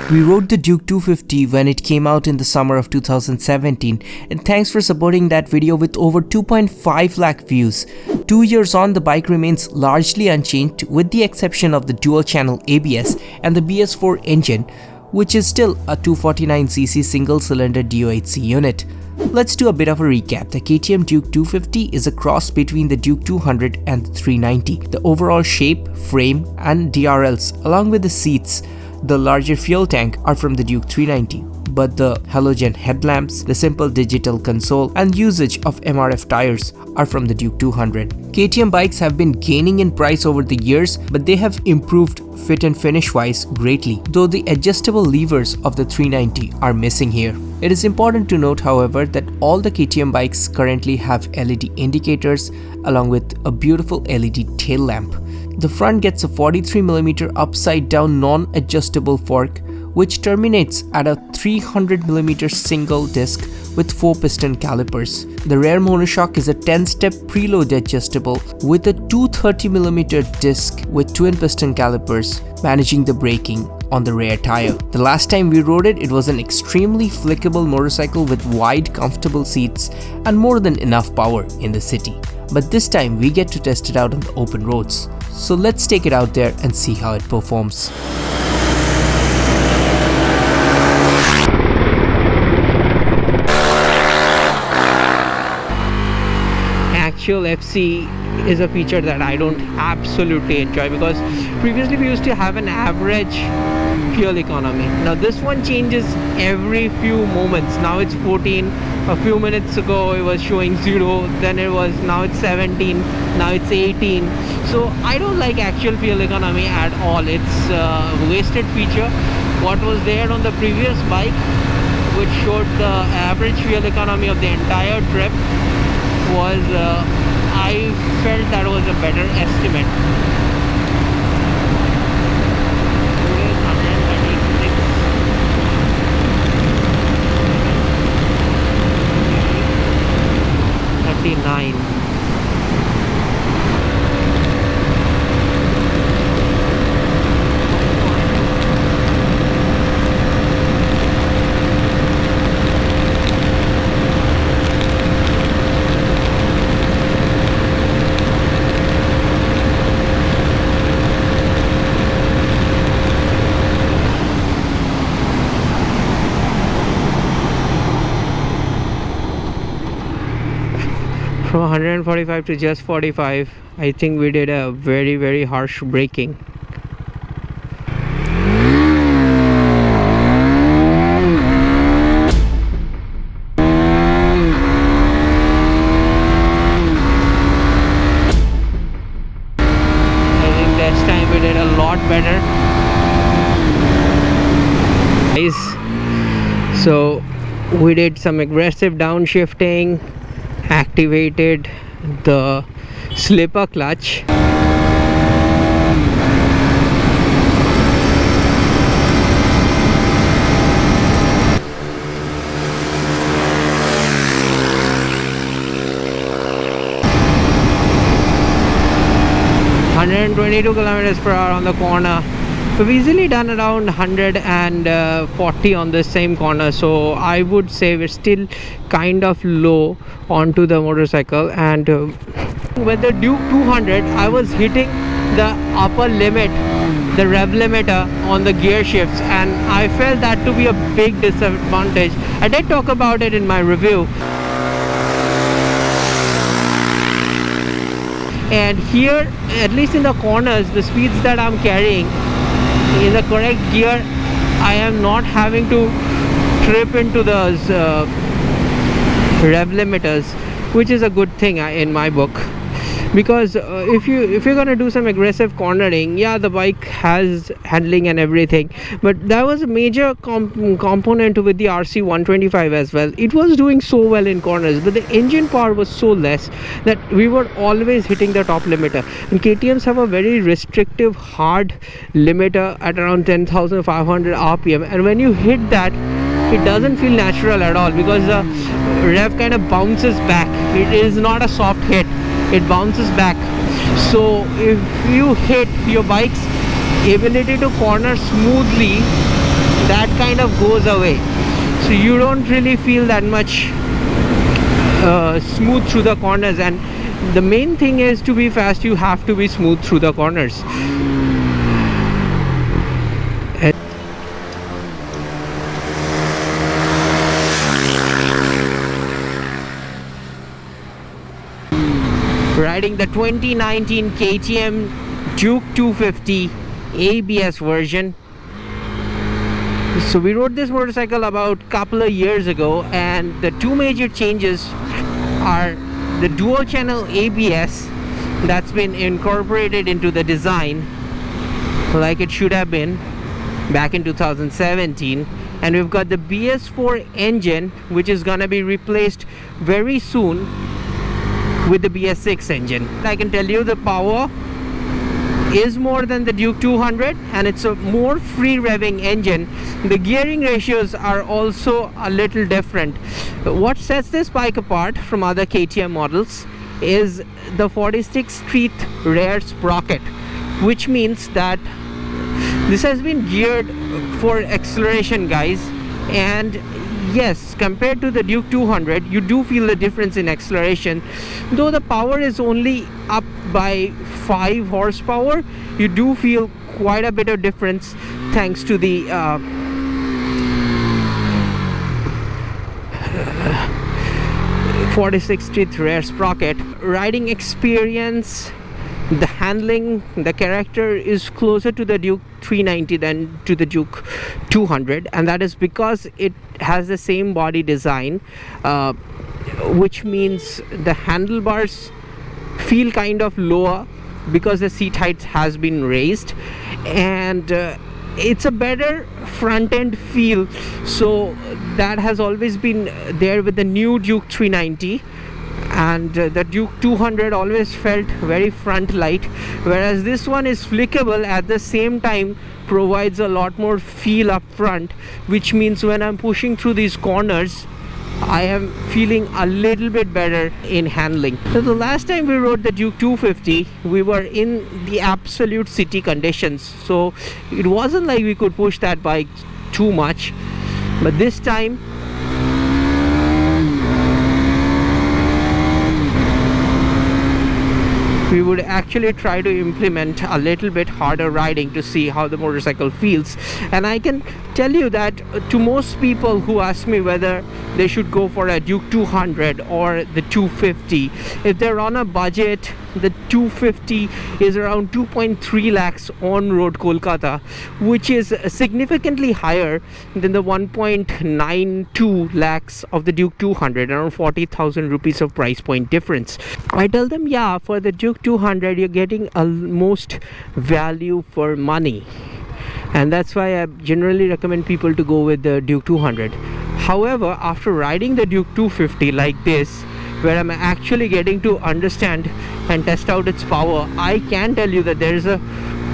We rode the Duke 250 when it came out in the summer of 2017, and thanks for supporting that video with over 2.5 lakh views. 2 years on, the bike remains largely unchanged with the exception of the dual channel ABS and the BS4 engine, which is still a 249cc single cylinder DOHC unit. Let's do a bit of a recap. The KTM Duke 250 is a cross between the Duke 200 and the 390. The overall shape, frame and DRLs along with the seats, the larger fuel tank are from the Duke 390, but the halogen headlamps, the simple digital console and usage of MRF tires are from the Duke 200. KTM bikes have been gaining in price over the years, but they have improved fit and finish wise greatly, though the adjustable levers of the 390 are missing here. It is important to note, however, that all the KTM bikes currently have LED indicators along with a beautiful LED tail lamp. The front gets a 43mm upside down non-adjustable fork which terminates at a 300mm single disc with 4 piston calipers. The rear monoshock is a 10-step preload adjustable with a 230mm disc with twin piston calipers managing the braking on the rear tire. The last time we rode it, it was an extremely flickable motorcycle with wide comfortable seats and more than enough power in the city. But this time we get to test it out on the open roads. So let's take it out there and see how it performs. Actual FC is a feature that I don't absolutely enjoy because previously we used to have an average fuel economy. Now this one changes every few moments. Now it's 14. A few minutes ago it was showing 0, then now it's 17, now it's 18. So I don't like actual fuel economy at all. It's a wasted feature. What was there on the previous bike, which showed the average fuel economy of the entire trip, was I felt that was a better estimate. 39. From 145 to just 45, I think we did a very harsh braking. I think this time we did a lot better. So we did some aggressive downshifting, activated the slipper clutch. km/h on the corner. We've easily done around 140 on the same corner, so I would say we're still kind of low onto the motorcycle. And with the Duke 200, I was hitting the upper limit, the rev limiter on the gear shifts, and I felt that to be a big disadvantage. I did talk about it in my review. And here, at least in the corners, the speeds that I'm carrying in the correct gear, I am not having to trip into those rev limiters, which is a good thing in my book. Because if you're gonna do some aggressive cornering, yeah, the bike has handling and everything, but that was a major component with the RC 125 as well. It was doing so well in corners, but the engine power was so less that we were always hitting the top limiter. And KTMs have a very restrictive hard limiter at around 10,500 RPM, and when you hit that, it doesn't feel natural at all because the rev kind of bounces back. It is not a soft hit, it bounces back. So if you hit your bike's ability to corner smoothly that kind of goes away, so you don't really feel that much smooth through the corners. And the main thing is, to be fast you have to be smooth through the corners. Riding the 2019 KTM Duke 250 ABS version. So we rode this motorcycle about a couple of years ago, and the two major changes are the dual channel ABS that's been incorporated into the design like it should have been back in 2017, and we've got the BS4 engine which is gonna be replaced very soon with the BS6 engine. I can tell you the power is more than the Duke 200, and it's a more free revving engine. The gearing ratios are also a little different. What sets this bike apart from other KTM models is the 46 teeth rear sprocket, which means that this has been geared for acceleration, guys. And yes, compared to the Duke 200, you do feel the difference in acceleration. Though the power is only up by 5 horsepower, you do feel quite a bit of difference thanks to the 46 teeth rear sprocket. Riding experience, the handling, the character is closer to the Duke 390 than to the Duke 200, and that is because it has the same body design, which means the handlebars feel kind of lower because the seat height has been raised, and it's a better front end feel. So that has always been there with the new Duke 390, and the Duke 200 always felt very front light, whereas this one is flickable, at the same time provides a lot more feel up front, which means when I'm pushing through these corners I am feeling a little bit better in handling. So the last time we rode the Duke 250, we were in the absolute city conditions, so it wasn't like we could push that bike too much. But this time we would actually try to implement a little bit harder riding to see how the motorcycle feels. And I can tell you that to most people who ask me whether they should go for a Duke 200 or the 250, if they're on a budget, the 250 is around 2.3 lakhs on road Kolkata, which is significantly higher than the 1.92 lakhs of the Duke 200, around 40,000 rupees of price point difference. I tell them, yeah, for the Duke 200 you're getting most value for money, and that's why I generally recommend people to go with the Duke 200. However, after riding the Duke 250 like this, where I'm actually getting to understand and test out its power, I can tell you that there is a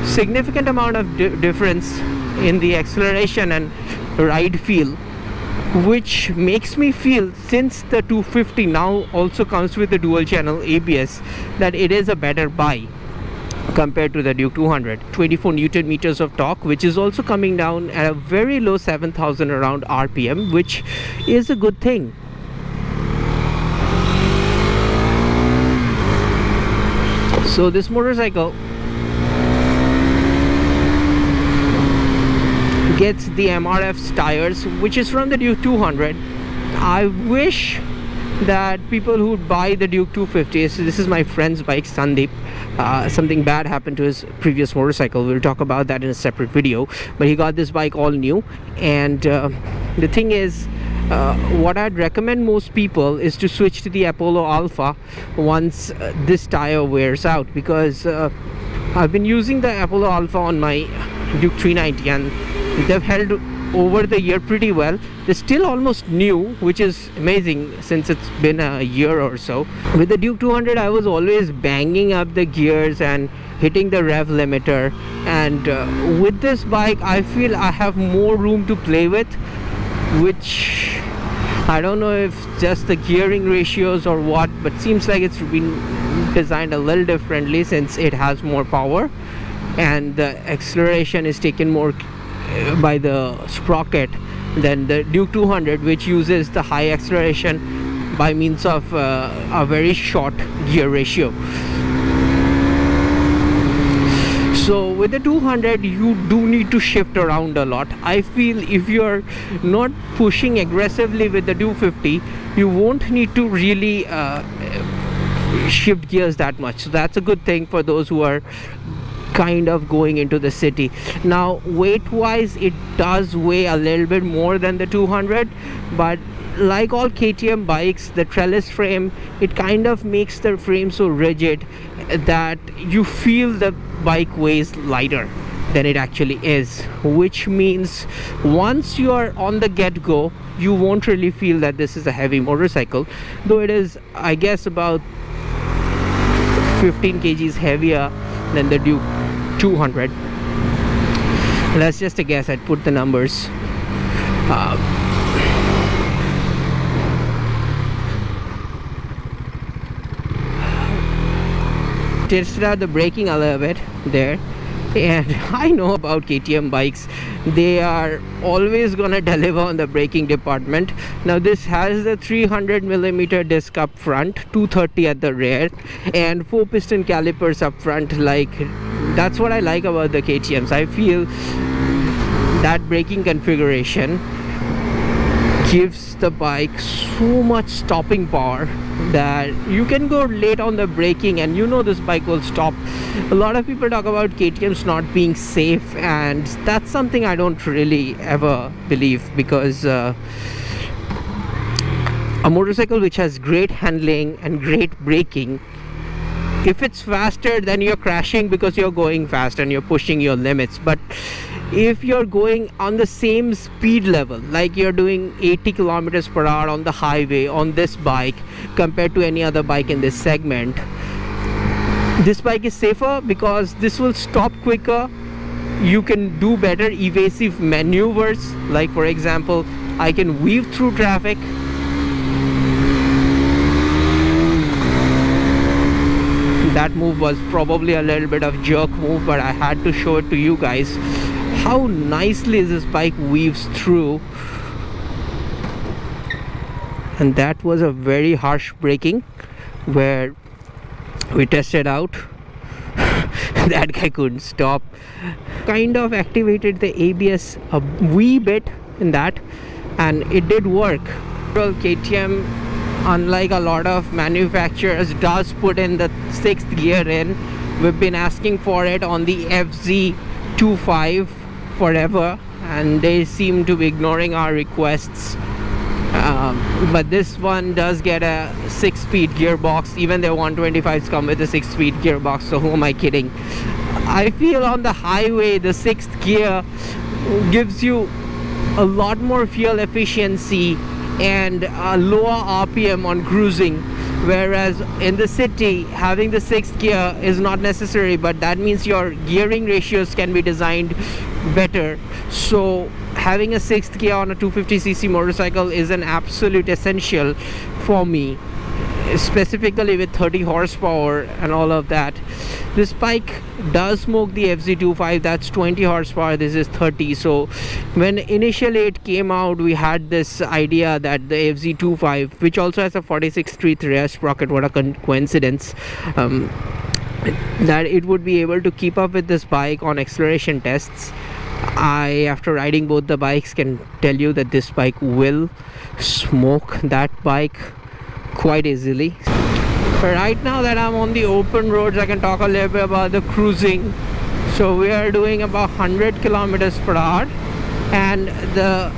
significant amount of difference in the acceleration and ride feel, which makes me feel, since the 250 now also comes with the dual channel ABS, that it is a better buy compared to the Duke 200. 24 Newton meters of torque, which is also coming down at a very low 7,000 around RPM, which is a good thing. So this motorcycle gets the MRF's tires, which is from the Duke 200. I wish that people who would buy the Duke 250, so this is my friend's bike, Sandeep, something bad happened to his previous motorcycle. We'll talk about that in a separate video, but he got this bike all new. And the thing is, what I'd recommend most people is to switch to the Apollo Alpha once this tire wears out, because I've been using the Apollo Alpha on my Duke 390 and they've held over the year pretty well. They're still almost new, which is amazing since it's been a year or so. With the Duke 200 I was always banging up the gears and hitting the rev limiter, and with this bike I feel I have more room to play with, which I don't know if just the gearing ratios or what, but seems like it's been designed a little differently since it has more power and the acceleration is taken more by the sprocket than the Duke 200, which uses the high acceleration by means of a very short gear ratio. So with the 200 you do need to shift around a lot. I feel if you're not pushing aggressively with the 250, you won't need to really shift gears that much. So that's a good thing for those who are kind of going into the city. Now weight wise, it does weigh a little bit more than the 200, but like all KTM bikes, the trellis frame, it kind of makes the frame so rigid that you feel the bike weighs lighter than it actually is, which means once you are on the get-go, you won't really feel that this is a heavy motorcycle, though it is, I guess, about 15 kgs heavier than the Duke 200. That's just a guess. I'd put the numbers. Tested out the braking a little bit there, and I know about KTM bikes, they are always gonna deliver on the braking department. Now this has the 300mm disc up front, 230 at the rear, and 4 piston calipers up front. Like, that's what I like about the KTMs. I feel that braking configuration gives the bike so much stopping power that you can go late on the braking and you know this bike will stop. A lot of people talk about KTMs not being safe, and that's something I don't really ever believe, because a motorcycle which has great handling and great braking, if it's faster, then you're crashing because you're going fast and you're pushing your limits. But if you're going on the same speed level, like you're doing 80 kilometers per hour on the highway on this bike compared to any other bike in this segment, this bike is safer because this will stop quicker. You can do better evasive maneuvers, like for example, I can weave through traffic. That move was probably a little bit of jerk move, but I had to show it to you guys how nicely this bike weaves through. And that was a very harsh braking where we tested out. That guy couldn't stop. Kind of activated the ABS a wee bit in that, and it did work. Well, KTM, unlike a lot of manufacturers, does put in the 6th gear in. We've been asking for it on the FZ25 forever, and they seem to be ignoring our requests. But this one does get a 6-speed gearbox. Even their 125s come with a 6-speed gearbox, so who am I kidding? I feel on the highway the 6th gear gives you a lot more fuel efficiency and a lower RPM on cruising, whereas in the city having the 6th gear is not necessary, but that means your gearing ratios can be designed better. So having a 6th gear on a 250cc motorcycle is an absolute essential for me, specifically with 30 horsepower and all of that. This bike does smoke the FZ25, that's 20 horsepower, this is 30. So when initially it came out, we had this idea that the FZ25, which also has a 46-3 rear sprocket, what a coincidence, that it would be able to keep up with this bike on acceleration tests. I, after riding both the bikes, can tell you that this bike will smoke that bike quite easily. But right now that I'm on the open roads, I can talk a little bit about the cruising. So we are doing about 100 kilometers per hour, and the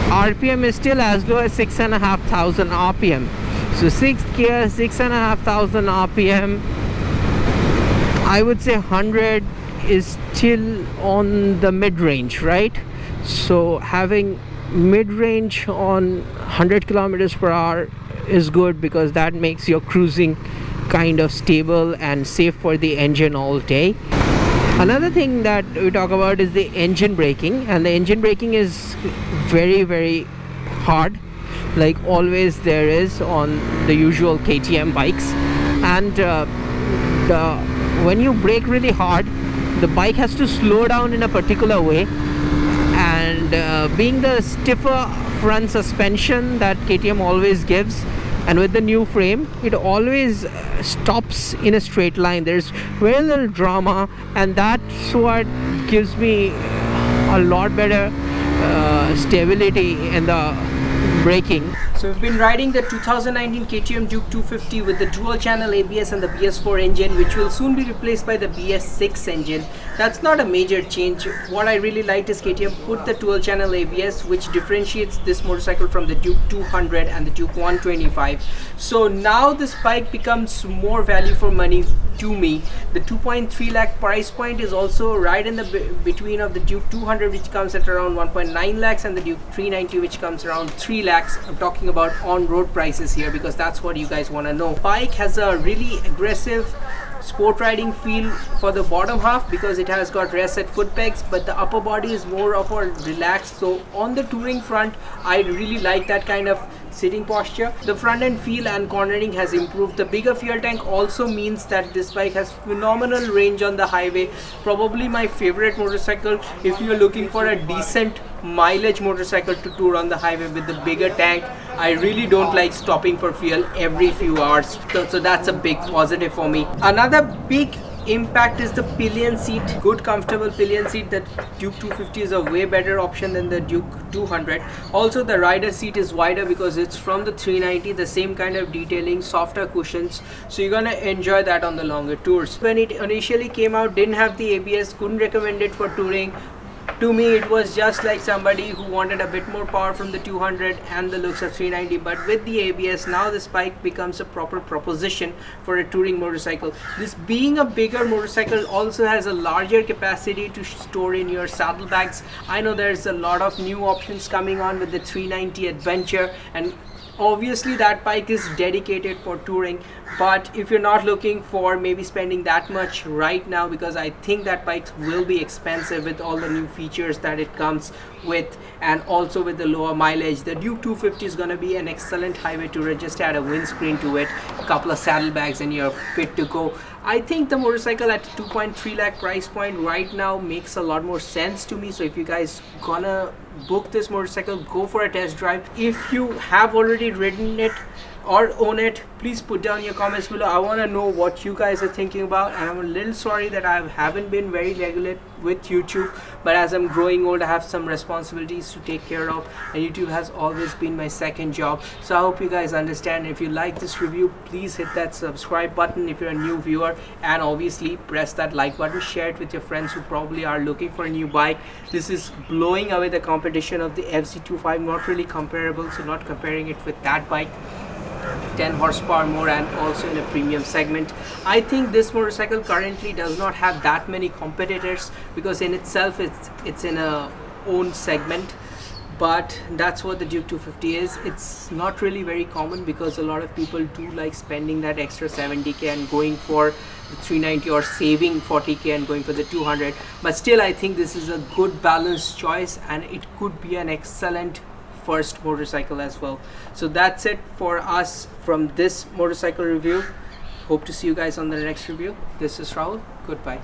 RPM is still as low as 6,500 RPM. So 6th gear, 6,500 RPM. I would say 100 is still on the mid-range, right? So having mid-range on 100 kilometers per hour is good, because that makes your cruising kind of stable and safe for the engine all day. Another thing that we talk about is the engine braking, and the engine braking is very, very hard, like always there is on the usual KTM bikes. And when you brake really hard, the bike has to slow down in a particular way, and being the stiffer front suspension that KTM always gives, and with the new frame, it always stops in a straight line. There's very little drama, and that's what gives me a lot better stability in the braking. So we've been riding the 2019 KTM Duke 250 with the dual channel ABS and the BS4 engine, which will soon be replaced by the BS6 engine. That's not a major change. What I really liked is KTM put the dual channel ABS, which differentiates this motorcycle from the Duke 200 and the Duke 125. So now this bike becomes more value for money to me. The 2.3 lakh price point is also right in the between of the Duke 200, which comes at around 1.9 lakhs, and the Duke 390, which comes around 3 lakhs. I'm talking about on-road prices here because that's what you guys want to know. Bike has a really aggressive sport riding feel for the bottom half because it has got rear-set foot pegs, but the upper body is more of a relaxed. So on the touring front, I really like that kind of sitting posture. The front end feel and cornering has improved. The bigger fuel tank also means that this bike has phenomenal range on the highway. Probably my favorite motorcycle if you're looking for a decent mileage motorcycle to tour on the highway with the bigger tank. I really don't like stopping for fuel every few hours, so that's a big positive for me. Another big impact is the pillion seat. Good comfortable pillion seat. The Duke 250 is a way better option than the Duke 200. Also the rider seat is wider because it's from the 390, the same kind of detailing, softer cushions, so you're gonna enjoy that on the longer tours. When it initially came out, didn't have the ABS, couldn't recommend it for touring. To me, it was just like somebody who wanted a bit more power from the 200 and the looks of 390, but with the ABS, now this bike becomes a proper proposition for a touring motorcycle. This being a bigger motorcycle also has a larger capacity to store in your saddlebags. I know there's a lot of new options coming on with the 390 Adventure, and obviously that bike is dedicated for touring, but if you're not looking for maybe spending that much right now, because I think that bike will be expensive with all the new features that it comes with, and also with the lower mileage, the Duke 250 is going to be an excellent highway tourer. Just add a windscreen to it, a couple of saddlebags, and you're fit to go. I think the motorcycle at 2.3 lakh price point right now makes a lot more sense to me. So if you guys gonna book this motorcycle, go for a test drive. If you have already ridden it or own it, please put down your comments below. I want to know what you guys are thinking about, and I'm a little sorry that I haven't been very regular with YouTube, but as I'm growing old, I have some responsibilities to take care of, and YouTube has always been my second job. So I hope you guys understand. If you like this review, please hit that subscribe button if you're a new viewer, and obviously press that like button. Share it with your friends who probably are looking for a new bike. This is blowing away the competition of the FZ25, not really comparable, so not comparing it with that bike. 10 horsepower more, and also in a premium segment. I think this motorcycle currently does not have that many competitors because in itself it's in a own segment, but that's what the Duke 250 is. It's not really very common because a lot of people do like spending that extra 70k and going for the 390, or saving 40k and going for the 200, but still I think this is a good balanced choice, and it could be an excellent first motorcycle as well. So that's it for us from this motorcycle review. Hope to see you guys on the next review. This is Rahul. Goodbye.